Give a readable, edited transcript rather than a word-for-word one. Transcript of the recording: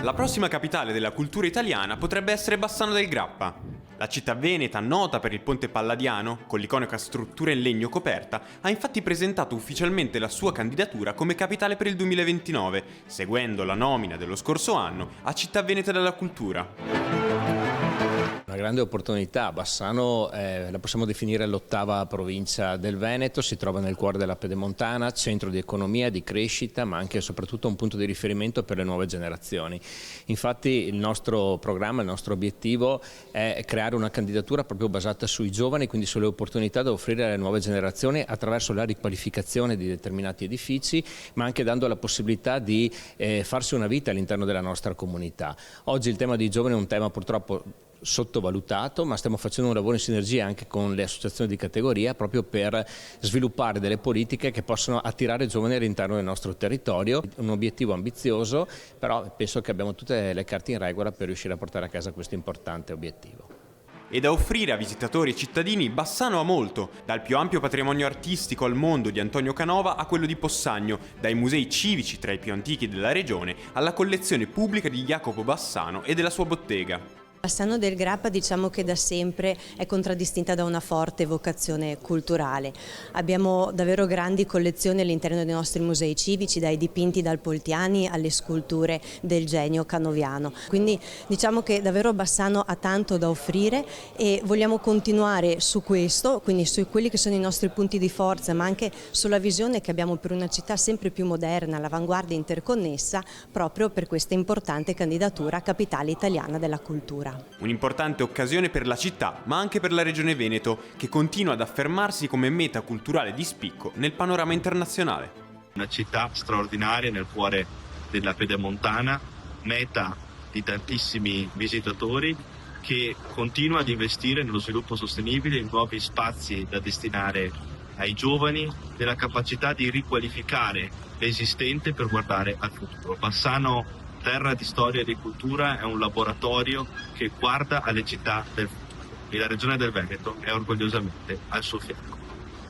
La prossima capitale della cultura italiana potrebbe essere Bassano del Grappa. La città veneta, nota per il ponte Palladiano, con l'iconica struttura in legno coperta, ha infatti presentato ufficialmente la sua candidatura come capitale per il 2029, seguendo la nomina dello scorso anno a Città Veneta della Cultura. Una grande opportunità. Bassano la possiamo definire l'8ª provincia del Veneto, si trova nel cuore della Pedemontana, centro di economia, di crescita, ma anche e soprattutto un punto di riferimento per le nuove generazioni. Infatti il nostro programma, il nostro obiettivo è creare una candidatura proprio basata sui giovani, quindi sulle opportunità da offrire alle nuove generazioni attraverso la riqualificazione di determinati edifici, ma anche dando la possibilità di farsi una vita all'interno della nostra comunità. Oggi il tema dei giovani è un tema purtroppo sottovalutato, ma stiamo facendo un lavoro in sinergia anche con le associazioni di categoria proprio per sviluppare delle politiche che possano attirare giovani all'interno del nostro territorio. Un obiettivo ambizioso, però penso che abbiamo tutte le carte in regola per riuscire a portare a casa questo importante obiettivo. E da offrire a visitatori e cittadini, Bassano ha molto, dal più ampio patrimonio artistico al mondo di Antonio Canova a quello di Possagno, dai musei civici tra i più antichi della regione alla collezione pubblica di Jacopo Bassano e della sua bottega. Bassano del Grappa diciamo che da sempre è contraddistinta da una forte vocazione culturale. Abbiamo davvero grandi collezioni all'interno dei nostri musei civici, dai dipinti dal Poltiani alle sculture del genio canoviano. Quindi diciamo che davvero Bassano ha tanto da offrire e vogliamo continuare su questo, quindi su quelli che sono i nostri punti di forza, ma anche sulla visione che abbiamo per una città sempre più moderna, all'avanguardia interconnessa, proprio per questa importante candidatura a capitale italiana della cultura. Un'importante occasione per la città, ma anche per la regione Veneto, che continua ad affermarsi come meta culturale di spicco nel panorama internazionale. Una città straordinaria nel cuore della Pedemontana, meta di tantissimi visitatori, che continua ad investire nello sviluppo sostenibile, in nuovi spazi da destinare ai giovani, nella capacità di riqualificare l'esistente per guardare al futuro. Bassano, terra di storia e di cultura, è un laboratorio che guarda alle città del futuro e la regione del Veneto è orgogliosamente al suo fianco.